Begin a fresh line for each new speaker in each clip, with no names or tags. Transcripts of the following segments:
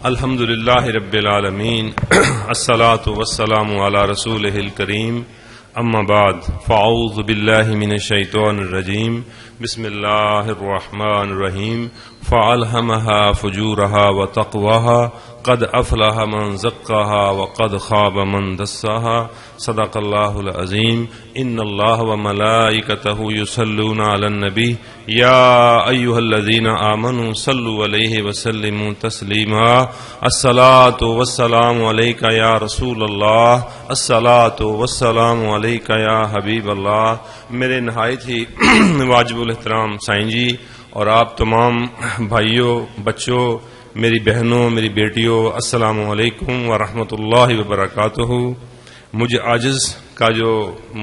الحمد للہ رب العالمین الصلاۃ والسلام علی رسولہ الکریم اما بعد فاعوذ باللہ من الشیطان الرجیم بسم اللہ الرحمن الرحیم فألہمها فجورها وتقواها قد افلح من زکاها وقد خاب من دساها صدق اللہ العظیم ان اللہ وملائکتہ یصلون علی النبی یا ایھا الذین آمنوا صلوا علیہ وسلموا تسلیما الصلاۃ والسلام علیک یا رسول اللہ الصلاۃ والسلام علیک یا حبیب اللہ۔ میرے نہایت ہی واجب الاحترام سائیں جی اور آپ تمام بھائیوں، بچوں، میری بہنوں، میری بیٹیوں، السلام علیکم ورحمۃ اللہ وبرکاتہ۔ مجھے عاجز کا جو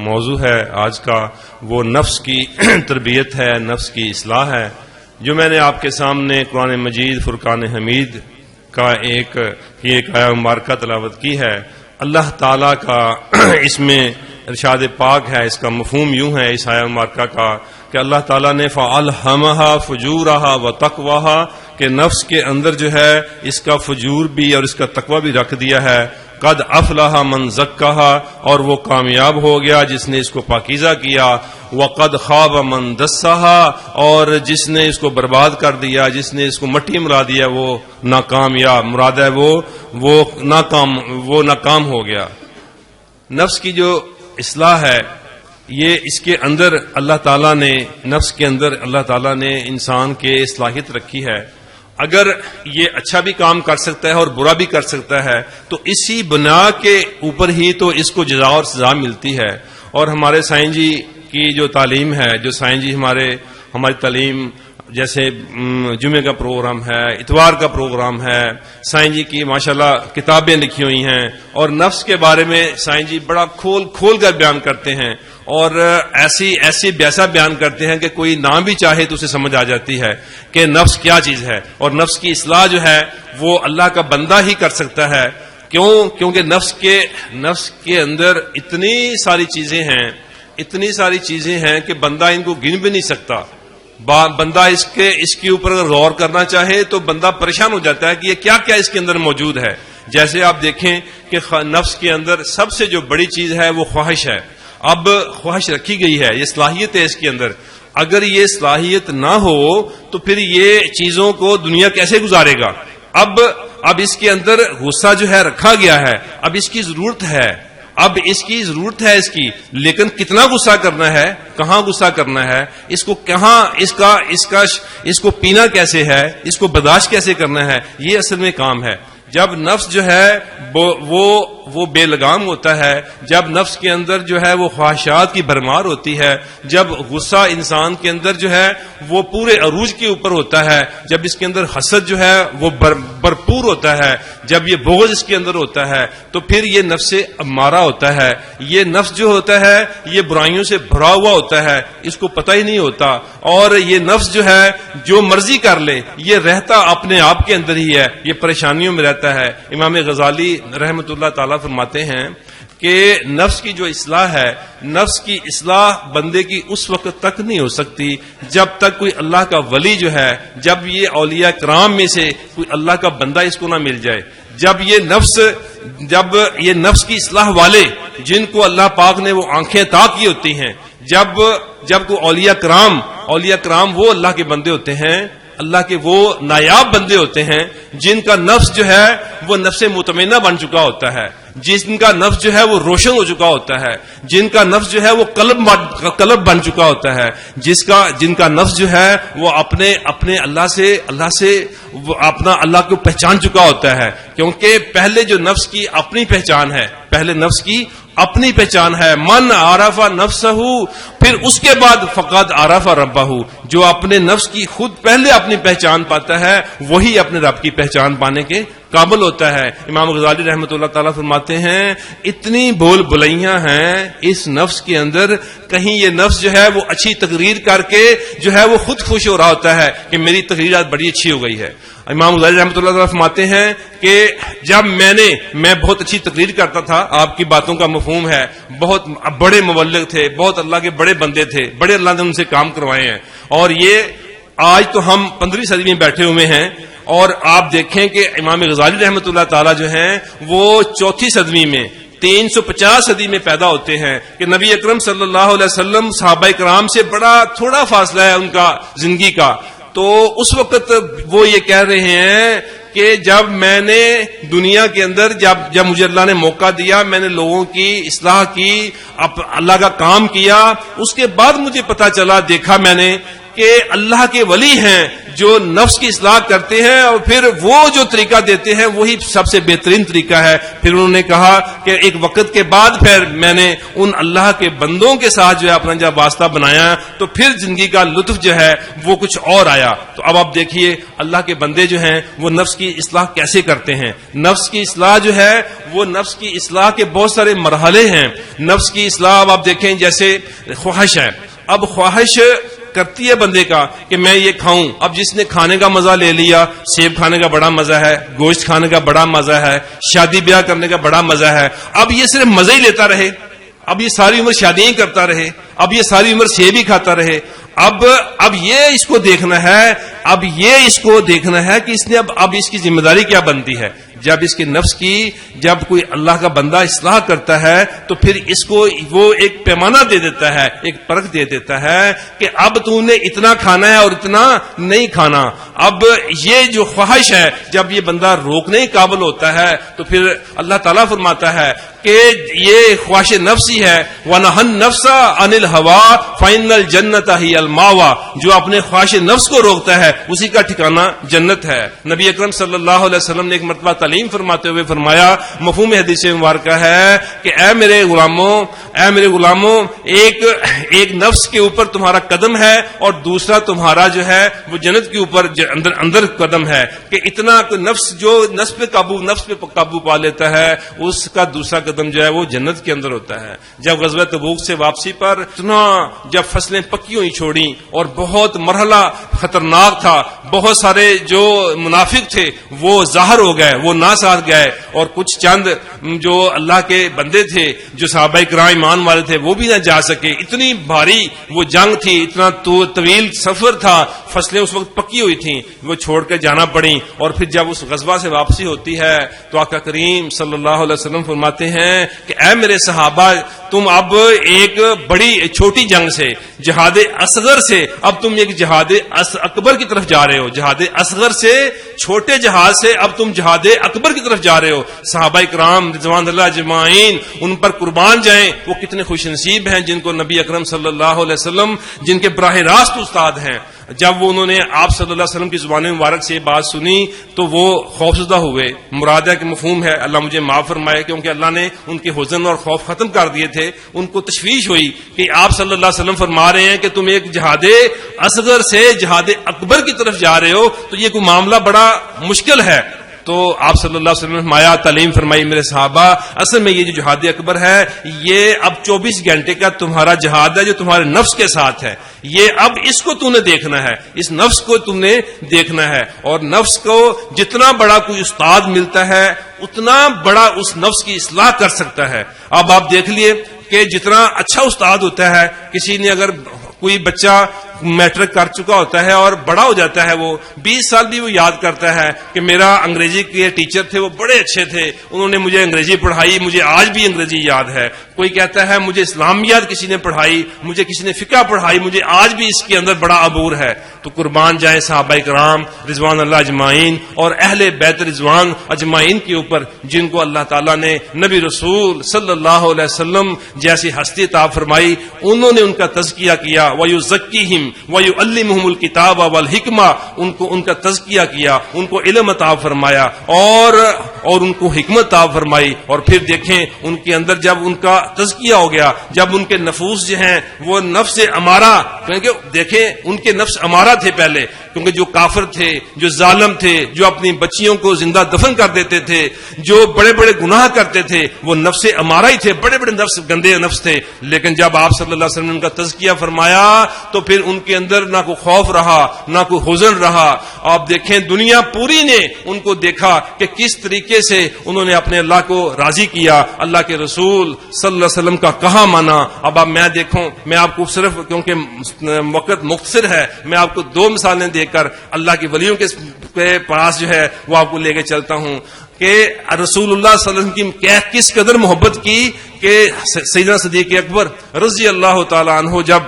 موضوع ہے آج کا وہ نفس کی تربیت ہے، نفس کی اصلاح ہے۔ جو میں نے آپ کے سامنے قرآن مجید فرقان حمید کا ایک آیہ مبارکہ تلاوت کی ہے، اللہ تعالیٰ کا اس میں ارشاد پاک ہے، اس کا مفہوم یوں ہے اس آیہ مبارکہ کا کہ اللہ تعالیٰ نے فَأَلْهَمَهَا فُجُورَهَا وَتَقْوَاهَا کہ نفس کے اندر جو ہے اس کا فجور بھی اور اس کا تقوی بھی رکھ دیا ہے۔ قد افلح من زکاها اور وہ کامیاب ہو گیا جس نے اس کو پاکیزہ کیا، وقد خاب من دساها اور جس نے اس کو برباد کر دیا، جس نے اس کو مٹی ملا دیا وہ ناکامیاب، مراد ہے وہ ناکام ہو گیا۔ نفس کی جو اصلاح ہے یہ اس کے اندر اللہ تعالیٰ نے نفس کے اندر اللہ تعالیٰ نے انسان کے صلاحیت رکھی ہے۔ اگر یہ اچھا بھی کام کر سکتا ہے اور برا بھی کر سکتا ہے تو اسی بنا کے اوپر ہی تو اس کو جزا اور سزا ملتی ہے۔ اور ہمارے سائیں جی کی جو تعلیم ہے، جو سائیں جی ہماری تعلیم جیسے جمعے کا پروگرام ہے، اتوار کا پروگرام ہے، سائیں جی کی ماشاءاللہ کتابیں لکھی ہوئی ہیں اور نفس کے بارے میں سائیں جی بڑا کھول کر بیان کرتے ہیں اور ایسا بیان کرتے ہیں کہ کوئی نہ بھی چاہے تو اسے سمجھ آ جاتی ہے کہ نفس کیا چیز ہے۔ اور نفس کی اصلاح جو ہے وہ اللہ کا بندہ ہی کر سکتا ہے۔ کیونکہ نفس کے اندر اتنی ساری چیزیں ہیں کہ بندہ ان کو گن بھی نہیں سکتا۔ بندہ اس کے اوپر اگر غور کرنا چاہے تو بندہ پریشان ہو جاتا ہے کہ یہ کیا کیا اس کے اندر موجود ہے۔ جیسے آپ دیکھیں کہ نفس کے اندر سب سے جو بڑی چیز ہے وہ خواہش ہے۔ اب خواہش رکھی گئی ہے، یہ صلاحیت ہے اس کے اندر۔ اگر یہ صلاحیت نہ ہو تو پھر یہ چیزوں کو دنیا کیسے گزارے گا؟ اب اس کے اندر غصہ جو ہے رکھا گیا ہے، اب اس کی ضرورت ہے، اس کی لیکن کتنا غصہ کرنا ہے، کہاں غصہ کرنا ہے، اس کو کہاں اس کو پینا کیسے ہے، اس کو برداشت کیسے کرنا ہے، یہ اصل میں کام ہے۔ جب نفس جو ہے وہ بے لگام ہوتا ہے، جب نفس کے اندر جو ہے وہ خواہشات کی بھرمار ہوتی ہے، جب غصہ انسان کے اندر جو ہے وہ پورے عروج کے اوپر ہوتا ہے، جب اس کے اندر حسد جو ہے وہ بھرپور ہوتا ہے، جب یہ بغض اس کے اندر ہوتا ہے تو پھر یہ نفس امارہ ہوتا ہے۔ یہ نفس جو ہوتا ہے یہ برائیوں سے بھرا ہوا ہوتا ہے، اس کو پتہ ہی نہیں ہوتا، اور یہ نفس جو ہے جو مرضی کر لے یہ رہتا اپنے آپ کے اندر ہی ہے، یہ پریشانیوں میں رہتا ہے۔ امام غزالی رحمۃ اللہ تعالی فرماتے ہیں کہ نفس کی جو اصلاح ہے، نفس کی اصلاح بندے کی اس وقت تک نہیں ہو سکتی جب تک کوئی اللہ کا ولی جو ہے، جب یہ اولیاء کرام میں سے کوئی اللہ کا بندہ اس کو نہ مل جائے، جب یہ نفس کی اصلاح والے جن کو اللہ پاک نے وہ آنکھیں عطا کی ہوتی ہیں، جب کوئی اولیاء کرام وہ اللہ کے بندے ہوتے ہیں، اللہ کے وہ نایاب بندے ہوتے ہیں جن کا نفس جو ہے وہ نفس مطمئنہ بن چکا ہوتا ہے، جن کا نفس جو ہے وہ روشن ہو چکا ہوتا ہے، جن کا نفس جو ہے وہ قلب بن چکا ہوتا ہے، جن کا نفس جو ہے وہ اپنے اللہ سے وہ اپنا اللہ کو پہچان چکا ہوتا ہے۔ کیونکہ پہلے جو نفس کی اپنی پہچان ہے، من عرف نفسہ، پھر اس کے بعد فقد عرف ربہ، جو اپنے نفس کی خود پہلے اپنی پہچان پاتا ہے وہی اپنے رب کی پہچان پانے کے قابل ہوتا ہے۔ امام غزالی رحمۃ اللہ تعالیٰ فرماتے ہیں اتنی بول بلیاں ہیں اس نفس کے اندر، کہیں یہ نفس جو ہے وہ اچھی تقریر کر کے جو ہے وہ خود خوش ہو رہا ہوتا ہے کہ میری تقریر آج بڑی اچھی ہو گئی ہے۔ امام غزالی رحمۃ اللہ تعالیٰ فرماتے ہیں کہ جب میں بہت اچھی تقریر کرتا تھا، آپ کی باتوں کا مفہوم ہے، بہت بڑے مبلغ تھے، بہت اللہ کے بڑے بندے تھے، بڑے اللہ نے ان سے کام کروائے ہیں، اور یہ آج تو ہم 15ویں صدی میں بیٹھے ہوئے ہیں اور آپ دیکھیں کہ امام غزالی رحمۃ اللہ تعالی جو ہیں وہ 4 صدی میں 350 صدی میں پیدا ہوتے ہیں کہ نبی اکرم صلی اللہ علیہ وسلم صحابہ کرام سے بڑا تھوڑا فاصلہ ہے ان کا زندگی کا. تو اس وقت وہ یہ کہہ رہے ہیں کہ جب میں نے دنیا کے اندر جب مجھے اللہ نے موقع دیا، میں نے لوگوں کی اصلاح کی، اللہ کا کام کیا، اس کے بعد مجھے پتا چلا، دیکھا میں نے کہ اللہ کے ولی ہیں جو نفس کی اصلاح کرتے ہیں اور پھر وہ جو طریقہ دیتے ہیں وہی سب سے بہترین طریقہ ہے. پھر انہوں نے کہا کہ ایک وقت کے بعد پھر میں نے ان اللہ کے بندوں کے ساتھ جو ہے اپنا جب واسطہ بنایا تو پھر زندگی کا لطف جو ہے وہ کچھ اور آیا. تو اب آپ دیکھیے اللہ کے بندے جو ہیں وہ نفس کی اصلاح کیسے کرتے ہیں. نفس کی اصلاح جو ہے وہ نفس کی اصلاح کے بہت سارے مرحلے ہیں. نفس کی اصلاح اب آپ دیکھیں جیسے خواہش ہے. اب خواہش کرتی ہے بندے کا کہ میں یہ کھاؤں. اب جس نے کھانے کا مزہ لے لیا، سیب کھانے کا بڑا مزہ ہے، گوشت کھانے کا بڑا مزہ ہے، شادی بیاہ کرنے کا بڑا مزہ ہے، اب یہ صرف مزہ ہی لیتا رہے، اب یہ ساری عمر شادیاں ہی کرتا رہے، اب یہ ساری عمر سیب ہی کھاتا رہے. اب یہ اس کو دیکھنا ہے کہ اس نے اب اس کی ذمہ داری کیا بنتی ہے. جب اس کے نفس کی جب کوئی اللہ کا بندہ اصلاح کرتا ہے تو پھر اس کو وہ ایک پیمانہ دے دیتا ہے، ایک پرکھ دے دیتا ہے کہ اب تو نے اتنا کھانا ہے اور اتنا نہیں کھانا. اب یہ جو خواہش ہے جب یہ بندہ روکنے قابل ہوتا ہے تو پھر اللہ تعالیٰ فرماتا ہے کہ یہ خواہش نفس ہی ہے. وَنَهَى النَّفْسَ عَنِ الْهَوَىٰ فَإِنَّ الْجَنَّةَ هِيَ الْمَأْوَىٰ. جو اپنے خواہش نفس کو روکتا ہے اسی کا ٹھکانہ جنت ہے. نبی اکرم صلی اللہ علیہ وسلم نے ایک مرتبہ تعلیم فرماتے ہوئے فرمایا، مفہوم حدیث مبارکہ ہے کہ اے میرے غلاموں ایک نفس کے اوپر تمہارا قدم ہے اور دوسرا تمہارا جو ہے وہ جنت کے اوپر اندر قدم ہے. کہ اتنا نفس جو نفس پہ قابو پا لیتا ہے اس کا دوسرا قدم جو ہے وہ جنت کے اندر ہوتا ہے. جب غزوہ تبوک سے واپسی پر اتنا جب فصلیں پکی ہوئی چھوڑی اور بہت مرحلہ خطرناک تھا، بہت سارے جو منافق تھے وہ ظاہر ہو گئے، وہ نہ ساتھ گئے، اور کچھ چند جو اللہ کے بندے تھے جو صحابہ کرام ایمان والے تھے وہ بھی نہ جا سکے. اتنی بھاری وہ جنگ تھی، اتنا طویل سفر تھا، فصلیں اس وقت پکی ہوئی تھیں، وہ چھوڑ کے جانا پڑی. اور پھر جب اس غزوہ سے واپسی ہوتی ہے تو آقا کریم صلی اللہ علیہ وسلم فرماتے ہیں کہ اے میرے صحابہ، تم اب ایک بڑی چھوٹی جنگ سے، جہاد اصغر سے، اب تم ایک جہاد اکبر کی طرف جا رہے ہو. جہاد اصغر سے، چھوٹے جہاد سے اب تم جہاد اکبر کی طرف جا رہے ہو. صحابہ کرام رضوان اللہ اجمعین ان پر قربان جائیں. وہ کتنے خوش نصیب ہیں جن کو نبی اکرم صلی اللہ علیہ وسلم جن کے براہ راست استاد ہیں. جب انہوں نے آپ صلی اللہ علیہ وسلم کی زبان مبارک سے یہ بات سنی تو وہ خوفزدہ ہوئے. مراد ہے کہ مفہوم ہے، اللہ مجھے معاف فرمائے، کیونکہ اللہ نے ان کے حزن اور خوف ختم کر دیے تھے. ان کو تشویش ہوئی کہ آپ صلی اللہ علیہ وسلم فرما رہے ہیں کہ تم ایک جہاد اصغر سے جہاد اکبر کی طرف جا رہے ہو، تو یہ کوئی معاملہ بڑا مشکل ہے. تو آپ صلی اللہ علیہ وسلم نے تعلیم فرمائی، میرے صحابہ، اصل میں یہ جو جہاد اکبر ہے یہ اب 24 گھنٹے کا تمہارا جہاد ہے جو تمہارے نفس کے ساتھ ہے. یہ اب اس کو تم نے دیکھنا ہے، اس نفس کو تم نے دیکھنا ہے. اور نفس کو جتنا بڑا کوئی استاد ملتا ہے اتنا بڑا اس نفس کی اصلاح کر سکتا ہے. اب آپ دیکھ لیے کہ جتنا اچھا استاد ہوتا ہے، کسی نے اگر کوئی بچہ میٹرک کر چکا ہوتا ہے اور بڑا ہو جاتا ہے، وہ 20 سال بھی وہ یاد کرتا ہے کہ میرا انگریزی کے ٹیچر تھے، وہ بڑے اچھے تھے، انہوں نے مجھے انگریزی پڑھائی، مجھے آج بھی انگریزی یاد ہے. کوئی کہتا ہے مجھے اسلامیات کسی نے پڑھائی، مجھے کسی نے فقہ پڑھائی، مجھے آج بھی اس کے اندر بڑا عبور ہے. تو قربان جائیں صحابہ کرام رضوان اللہ اجمعین اور اہل بیت رضوان اجمعین کے اوپر جن کو اللہ تعالیٰ نے نبی رسول صلی اللہ علیہ وسلم جیسی ہستی عطا فرمائی. انہوں نے ان کا تزکیہ کیا. وَيُزَكِّيهِمْ وَيُعَلِّمُهُمُ الْكِتَابَ وَالْحِكْمَةَ ان کا تزکیہ کیا، ان کو علم عطا فرمایا اور ان کو حکمت عطا فرمائی. اور پھر دیکھیں ان کے اندر جب ان کا تزکیہ ہو گیا، جب ان کے نفوس جو ہیں وہ نفس امارہ، کیونکہ دیکھیں ان کے نفس امارہ تھے پہلے، کیونکہ جو کافر تھے، جو ظالم تھے، جو اپنی بچیوں کو زندہ دفن کر دیتے تھے، جو بڑے بڑے گناہ کرتے تھے، وہ نفس امارہ ہی تھے، بڑے بڑے نفس، گندے نفس تھے. لیکن جب آپ صلی اللہ علیہ وسلم نے ان کا تزکیہ فرمایا تو پھر ان کے اندر نہ کوئی خوف رہا، نہ کوئی حزن رہا. آپ دیکھیں دنیا پوری نے ان کو دیکھا کہ کس طریقے سے انہوں نے اپنے اللہ کو راضی کیا. اللہ کے رسول صلی اللہ علیہ وسلم کا کہا مانا. اب میں دیکھوں، میں آپ کو صرف کیونکہ وقت مختصر ہے، میں آپ کو 2 مثالیں دے کر اللہ کے ولیوں کے پاس جو ہے وہ آپ کو لے کے چلتا ہوں کہ رسول اللہ صلی اللہ علیہ وسلم کی کس قدر محبت کی کہ سیدنا صدیق اکبر رضی اللہ تعالی عنہ جب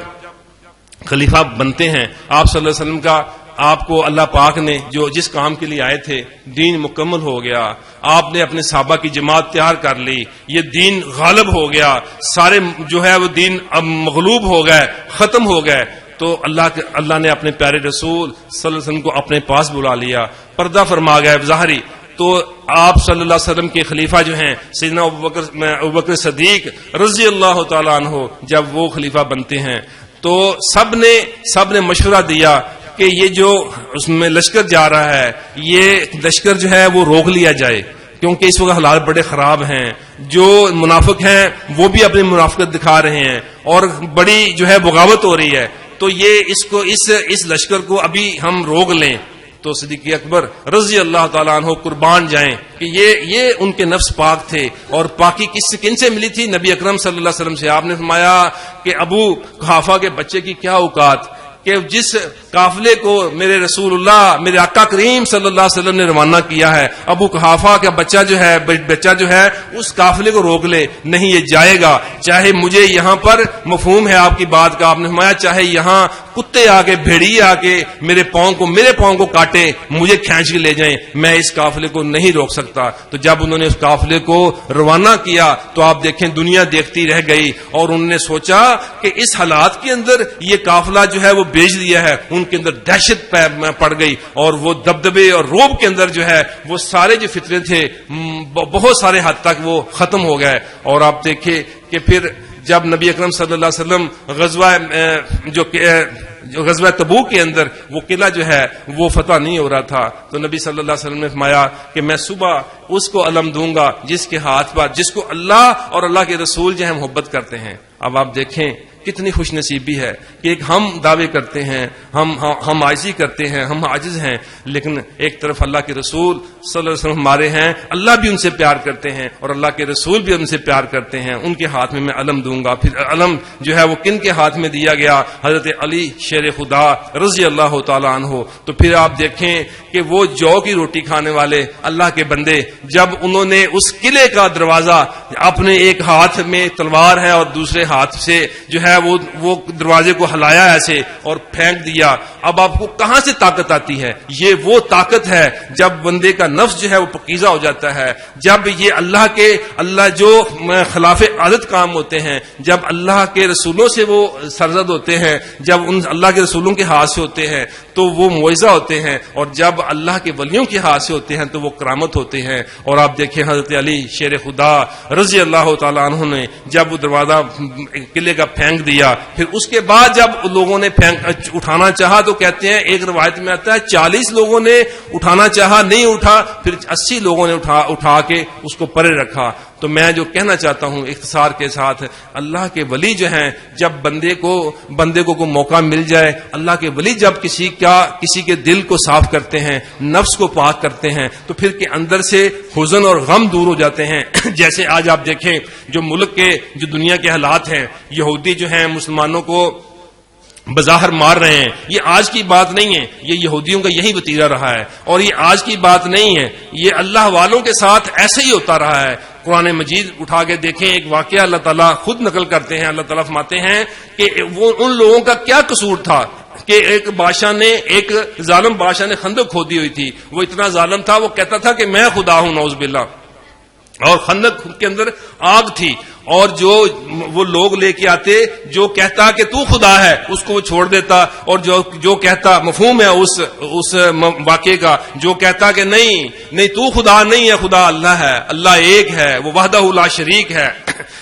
خلیفہ بنتے ہیں آپ صلی اللہ علیہ وسلم کا، آپ کو اللہ پاک نے جس کام کے لیے آئے تھے دین مکمل ہو گیا، آپ نے اپنے صحابہ کی جماعت تیار کر لی، یہ دین غالب ہو گیا، سارے جو ہے وہ دین اب مغلوب ہو گئے، ختم ہو گئے. تو اللہ نے اپنے پیارے رسول صلی اللہ علیہ وسلم کو اپنے پاس بلا لیا، پردہ فرما گیا ظاہری. تو آپ صلی اللہ علیہ وسلم کے خلیفہ جو ہیں سیدنا ابوبکر صدیق رضی اللہ تعالی عنہ جب وہ خلیفہ بنتے ہیں تو سب نے مشورہ دیا کہ یہ جو اس میں لشکر جا رہا ہے یہ لشکر جو ہے وہ روک لیا جائے، کیونکہ اس وقت حالات بڑے خراب ہیں، جو منافق ہیں وہ بھی اپنی منافقت دکھا رہے ہیں اور بڑی جو ہے بغاوت ہو رہی ہے، تو یہ اس لشکر کو ابھی ہم روک لیں. تو صدیق اکبر رضی اللہ تعالیٰ عنہ قربان جائیں کہ یہ ان کے نفس پاک تھے. اور پاکی کن سے ملی تھی؟ نبی اکرم صلی اللہ علیہ وسلم سے. آپ نے فرمایا کہ ابو قحافہ کے بچے کی کیا اوقات کہ جس قافلے کو میرے رسول اللہ میرے آقا کریم صلی اللہ علیہ وسلم نے روانہ کیا ہے، ابو قحافہ کا بچہ جو ہے اس قافلے کو روک لے، نہیں یہ جائے گا. چاہے مجھے یہاں پر مفہوم ہے آپ کی بات کا، آپ نے فرمایا چاہے یہاں کتے آ کے بھیڑی آ کے میرے پاؤں کو کاٹے، مجھے کھینچ کے لے جائیں، میں اس قافلے کو نہیں روک سکتا. تو جب انہوں نے اس قافلے کو روانہ کیا تو آپ دیکھیں دنیا دیکھتی رہ گئی اور انہوں نے سوچا کہ اس حالات کے اندر یہ قافلہ جو ہے وہ بیچ دیا ہے. ان کے اندر دہشت پڑ گئی اور وہ دبدبے اور روب کے اندر جو ہے وہ سارے جو فطرے تھے بہت سارے حد تک وہ ختم ہو گئے. اور آپ دیکھیں کہ پھر جب نبی اکرم صلی اللہ علیہ وسلم غزوہ تبوک کے اندر وہ قلعہ جو ہے وہ فتح نہیں ہو رہا تھا تو نبی صلی اللہ علیہ وسلم نے فرمایا کہ میں صبح اس کو علم دوں گا جس کے ہاتھ پر جس کو اللہ اور اللہ کے رسول جو ہے محبت کرتے ہیں. اب آپ دیکھیں کتنی خوش نصیبی ہے کہ ایک ہم دعوے کرتے ہیں، ہم عاجزی کرتے ہیں، ہم عاجز ہیں، لیکن ایک طرف اللہ کے رسول صلی اللہ علیہ وسلم ہمارے ہیں، اللہ بھی ان سے پیار کرتے ہیں اور اللہ کے رسول بھی ان سے پیار کرتے ہیں. ان کے ہاتھ میں علم دوں گا. پھر علم جو ہے وہ کن کے ہاتھ میں دیا گیا؟ حضرت علی شیر خدا رضی اللہ تعالی عنہ. تو پھر آپ دیکھیں کہ وہ جو کی روٹی کھانے والے اللہ کے بندے جب انہوں نے اس قلعے کا دروازہ اپنے ایک ہاتھ میں تلوار ہے اور دوسرے ہاتھ سے جو ہے وہ دروازے کو ہلایا ایسے اور پھینک دیا. اب آپ کو کہاں سے طاقت آتی ہے؟ یہ وہ طاقت ہے جب بندے کا نفس جو ہے وہ پکیزہ ہو جاتا ہے، جب یہ اللہ جو خلاف عادت کام ہوتے ہیں، جب اللہ کے رسولوں سے وہ سرزد ہوتے ہیں، جب ان اللہ کے رسولوں کے ہاتھ سے ہوتے ہیں تو وہ معجزہ ہوتے ہیں، اور جب اللہ کے ولیوں کے ہاتھ سے ہوتے ہیں تو وہ کرامت ہوتے ہیں. اور آپ دیکھیں حضرت علی شیر خدا رضی اللہ تعالیٰ عنہ نے جب وہ دروازہ قلعے کا پھینک دیا، پھر اس کے بعد جب لوگوں نے اٹھانا چاہا تو کہتے ہیں ایک روایت میں آتا ہے 40 لوگوں نے اٹھانا چاہا نہیں اٹھا، پھر 80 لوگوں نے اٹھا کے اس کو پرے رکھا. تو میں جو کہنا چاہتا ہوں اختصار کے ساتھ، اللہ کے ولی جو ہیں جب بندے کو کوئی موقع مل جائے، اللہ کے ولی جب کسی کے دل کو صاف کرتے ہیں، نفس کو پاک کرتے ہیں تو پھر کے اندر سے حزن اور غم دور ہو جاتے ہیں. جیسے آج آپ دیکھیں جو ملک کے جو دنیا کے حالات ہیں، یہودی جو ہیں مسلمانوں کو بظاہر مار رہے ہیں، یہ آج کی بات نہیں ہے، یہ یہودیوں کا یہی وتیرہ رہا ہے اور یہ آج کی بات نہیں ہے، یہ اللہ والوں کے ساتھ ایسے ہی ہوتا رہا ہے. قرآن مجید اٹھا کے دیکھیں ایک واقعہ اللہ تعالیٰ خود نقل کرتے ہیں. اللہ تعالیٰ فرماتے ہیں کہ وہ ان لوگوں کا کیا قصور تھا کہ ایک ظالم بادشاہ نے خندق کھودی ہوئی تھی. وہ اتنا ظالم تھا، وہ کہتا تھا کہ میں خدا ہوں، نعوذ باللہ، اور خندق کے اندر آگ تھی اور جو وہ لوگ لے کے آتے جو کہتا کہ تو خدا ہے اس کو وہ چھوڑ دیتا، اور جو کہتا مفہوم ہے اس واقعے کا، جو کہتا کہ نہیں تو خدا نہیں ہے، خدا اللہ ہے، اللہ ایک ہے، وہ وحدہ لا شریک ہے،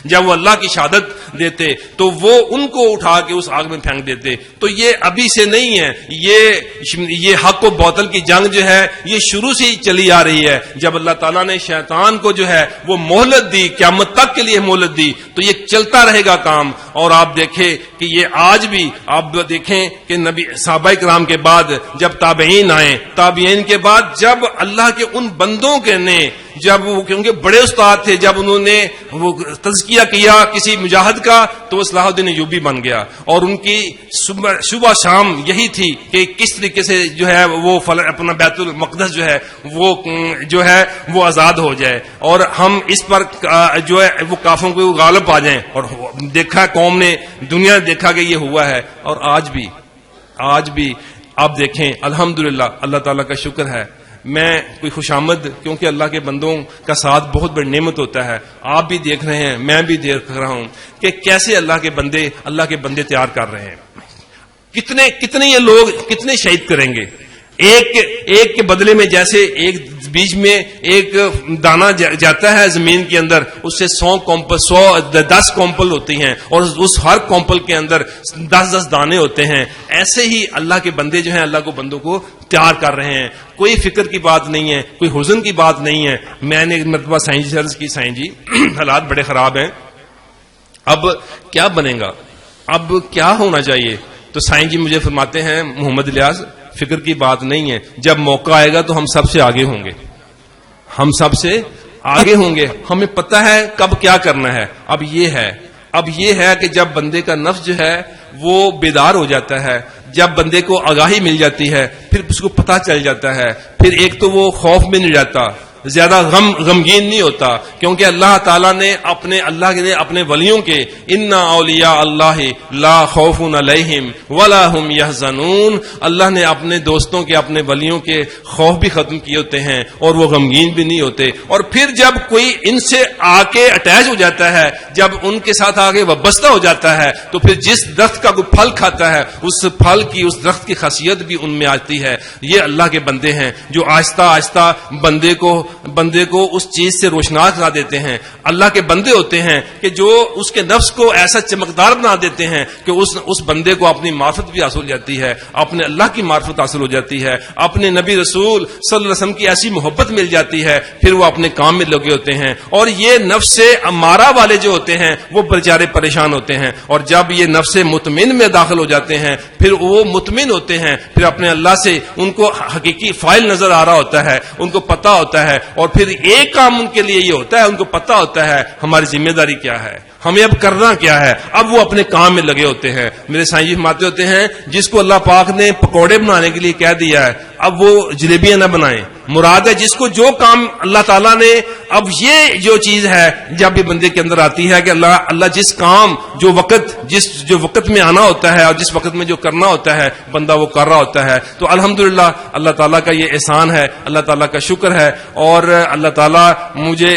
جب وہ اللہ کی شہادت دیتے تو وہ ان کو اٹھا کے اس آگ میں پھینک دیتے. تو یہ ابھی سے نہیں ہے، یہ حق و باطل کی جنگ جو ہے یہ شروع سے ہی چلی آ رہی ہے. جب اللہ تعالیٰ نے شیطان کو جو ہے وہ مہلت دی، قیامت تک کے لیے مہلت دی، تو یہ چلتا رہے گا کام.
اور آپ دیکھیں کہ یہ آج بھی آپ دیکھیں کہ نبی صحابہ کرام کے بعد جب تابعین آئے، تابعین کے بعد جب اللہ کے ان بندوں کے نے جب وہ کیونکہ بڑے استاد تھے، جب انہوں نے وہ تزکیہ کیا کسی مجاہد کا تو وہ صلاح الدین ایوبی بن گیا، اور ان کی صبح شام یہی تھی کہ کس طریقے سے جو ہے وہ اپنا بیت المقدس جو ہے وہ آزاد ہو جائے، اور ہم اس پر جو ہے وہ کافروں کو غالب آ جائیں، اور دیکھا قوم نے، دنیا نے دیکھا کہ یہ ہوا ہے۔ اور آج بھی آپ دیکھیں الحمدللہ، اللہ تعالیٰ کا شکر ہے، میں کوئی خوشامد، کیونکہ اللہ کے بندوں کا ساتھ بہت بڑی نعمت ہوتا ہے، آپ بھی دیکھ رہے ہیں، میں بھی دیکھ رہا ہوں کہ کیسے اللہ کے بندے تیار کر رہے ہیں، کتنے یہ لوگ کتنے شہید کریں گے، ایک کے بدلے میں جیسے ایک بیچ میں ایک دانا جاتا ہے زمین کے اندر، اس سے 10 کومپل ہوتی ہیں، اور اس ہر کومپل کے اندر 10 دانے ہوتے ہیں، ایسے ہی اللہ کے بندے جو ہیں اللہ کو بندوں کو تیار کر رہے ہیں۔ کوئی فکر کی بات نہیں ہے، کوئی حزن کی بات نہیں ہے۔ میں نے ایک مرتبہ سائیں جی سے عرض کی، سائیں جی حالات بڑے خراب ہیں، اب کیا بنے گا، اب کیا ہونا چاہیے؟ تو سائیں جی مجھے فرماتے ہیں، محمد الیاس فکر کی بات نہیں ہے، جب موقع آئے گا تو ہم سب سے آگے ہوں گے، ہم سب سے آگے ہوں گے، ہمیں پتہ ہے کب کیا کرنا ہے۔ اب یہ ہے کہ جب بندے کا نفس جو ہے وہ بیدار ہو جاتا ہے، جب بندے کو آگاہی مل جاتی ہے، پھر اس کو پتہ چل جاتا ہے، پھر ایک تو وہ خوف میں نہیں جاتا، زیادہ غمگین نہیں ہوتا، کیونکہ اللہ تعالیٰ نے اپنے ولیوں کے اِنَّ أَوْلِيَاءَ اللَّهِ لَا خَوْفٌ عَلَيْهِمْ وَلَا هُمْ يَحْزَنُونَ، اللہ نے اپنے دوستوں کے، اپنے ولیوں کے خوف بھی ختم کیے ہوتے ہیں اور وہ غمگین بھی نہیں ہوتے۔ اور پھر جب کوئی ان سے آ کے اٹیچ ہو جاتا ہے، جب ان کے ساتھ آگے وابستہ ہو جاتا ہے، تو پھر جس درخت کا کوئی پھل کھاتا ہے، اس پھل کی، اس درخت کی خاصیت بھی ان میں آتی ہے۔ یہ اللہ کے بندے ہیں جو آہستہ آہستہ بندے کو اس چیز سے روشناس کرا دیتے ہیں۔ اللہ کے بندے ہوتے ہیں کہ جو اس کے نفس کو ایسا چمکدار بنا دیتے ہیں کہ اس بندے کو اپنی معرفت بھی حاصل ہو جاتی ہے، اپنے اللہ کی معرفت حاصل ہو جاتی ہے، اپنے نبی رسول صلی اللہ علیہ وسلم کی ایسی محبت مل جاتی ہے، پھر وہ اپنے کام میں لگے ہوتے ہیں۔ اور یہ نفس امارہ والے جو ہوتے ہیں وہ بیچارے پریشان ہوتے ہیں، اور جب یہ نفس مطمئن میں داخل ہو جاتے ہیں، پھر وہ مطمئن ہوتے ہیں، پھر اپنے اللہ سے ان کو حقیقی فائل نظر آ رہا ہوتا ہے، ان کو پتہ ہوتا ہے، اور پھر ایک کام ان کے لیے یہ ہوتا ہے، ان کو پتہ ہوتا ہے ہماری ذمہ داری کیا ہے، ہمیں اب کرنا کیا ہے۔ اب وہ اپنے کام میں لگے ہوتے ہیں۔ میرے سائیں جی فرماتے ہوتے ہیں، جس کو اللہ پاک نے پکوڑے بنانے کے لیے کہہ دیا ہے، اب وہ جلیبیاں نہ بنائیں، مراد ہے جس کو جو کام اللہ تعالیٰ نے، اب یہ جو چیز ہے جب یہ بندے کے اندر آتی ہے کہ اللہ جس کام جو وقت میں آنا ہوتا ہے اور جس وقت میں جو کرنا ہوتا ہے بندہ وہ کر رہا ہوتا ہے، تو الحمدللہ اللہ تعالیٰ کا یہ احسان ہے، اللہ تعالیٰ کا شکر ہے۔ اور اللہ تعالیٰ مجھے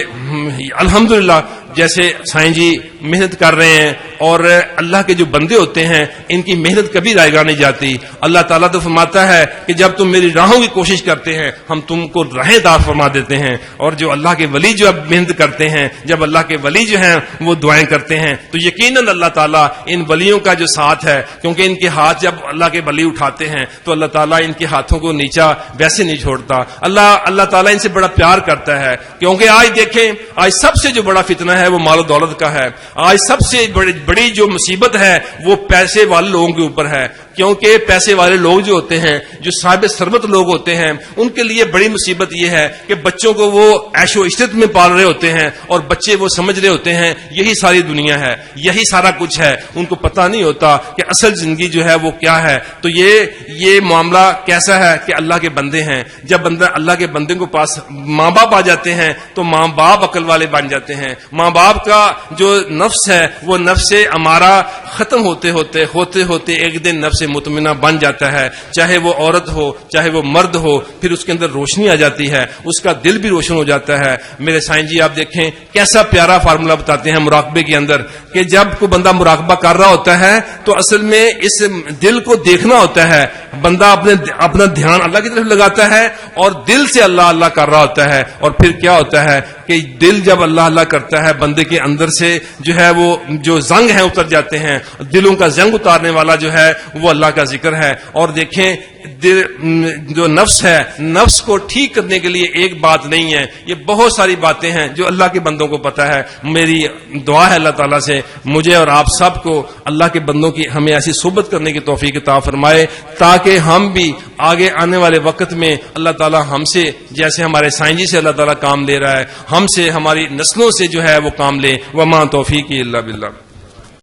الحمدللہ جیسے سائیں جی محنت کر رہے ہیں، اور اللہ کے جو بندے ہوتے ہیں ان کی محنت کبھی رائے گاہ نہیں جاتی۔ اللہ تعالیٰ تو فرماتا ہے کہ جب تم میری راہوں کی کوشش کرتے ہیں ہم تم کو راہیں دار فرما دیتے ہیں، اور جو اللہ کے ولی جو اب محنت کرتے ہیں، جب اللہ کے ولی جو ہیں وہ دعائیں کرتے ہیں، تو یقیناً اللہ تعالیٰ ان ولیوں کا جو ساتھ ہے، کیونکہ ان کے ہاتھ جب اللہ کے ولی اٹھاتے ہیں تو اللہ تعالیٰ ان کے ہاتھوں کو نیچا ویسے نہیں چھوڑتا۔ اللہ تعالیٰ ان سے بڑا پیار کرتا ہے، کیونکہ آج دیکھیں، آج سب سے جو بڑا فتنہ ہے وہ مال و دولت کا ہے، آج سب سے بڑی جو مصیبت ہے وہ پیسے والے لوگوں کے اوپر ہے، کیونکہ پیسے والے لوگ جو ہوتے ہیں، جو صاحب ثروت لوگ ہوتے ہیں، ان کے لیے بڑی مصیبت یہ ہے کہ بچوں کو وہ عیش و عشرت میں پال رہے ہوتے ہیں، اور بچے وہ سمجھ رہے ہوتے ہیں یہی ساری دنیا ہے، یہی سارا کچھ ہے، ان کو پتہ نہیں ہوتا کہ اصل زندگی جو ہے وہ کیا ہے۔ تو یہ معاملہ کیسا ہے کہ اللہ کے بندے ہیں، جب بندہ اللہ کے بندے کو پاس ماں باپ آ جاتے ہیں تو ماں باپ عقل والے بن جاتے ہیں۔ ماں باپ کا جو نفس ہے وہ نفس ہمارا ختم ہوتے ہوتے ایک دن نفس مطمئنہ بن جاتا ہے، چاہے وہ عورت ہو چاہے وہ مرد ہو، پھر اس کے اندر روشنی آ جاتی ہے، اس کا دل بھی روشن ہو جاتا ہے۔ میرے سائیں جی آپ دیکھیں کیسا پیارا فارمولہ بتاتے ہیں مراقبے کے اندر، کہ جب کوئی بندہ مراقبہ کر رہا ہوتا ہے تو اصل میں اس دل کو دیکھنا ہوتا ہے، بندہ اپنا دھیان اللہ کی طرف لگاتا ہے اور دل سے اللہ اللہ کر رہا ہوتا ہے، اور پھر کیا ہوتا ہے کہ دل جب اللہ اللہ کرتا ہے بندے کے اندر سے جو ہے وہ جو زنگ ہے اتر جاتے ہیں، دلوں کا زنگ اتارنے والا جو ہے وہ اللہ کا ذکر ہے۔ اور دیکھیں جو نفس ہے، نفس کو ٹھیک کرنے کے لیے ایک بات نہیں ہے، یہ بہت ساری باتیں ہیں جو اللہ کے بندوں کو پتا ہے. میری دعا ہے اللہ تعالیٰ سے مجھے اور آپ سب کو اللہ کے بندوں کی ہمیں ایسی صحبت کرنے کی توفیق عطا فرمائے تاکہ ہم بھی آگے آنے والے وقت میں اللہ تعالیٰ ہم سے، جیسے ہمارے سائیں جی سے اللہ تعالیٰ کام لے رہا ہے، ہم سے ہماری نسلوں سے جو ہے وہ کام لے. وما توفیقی الا باللہ.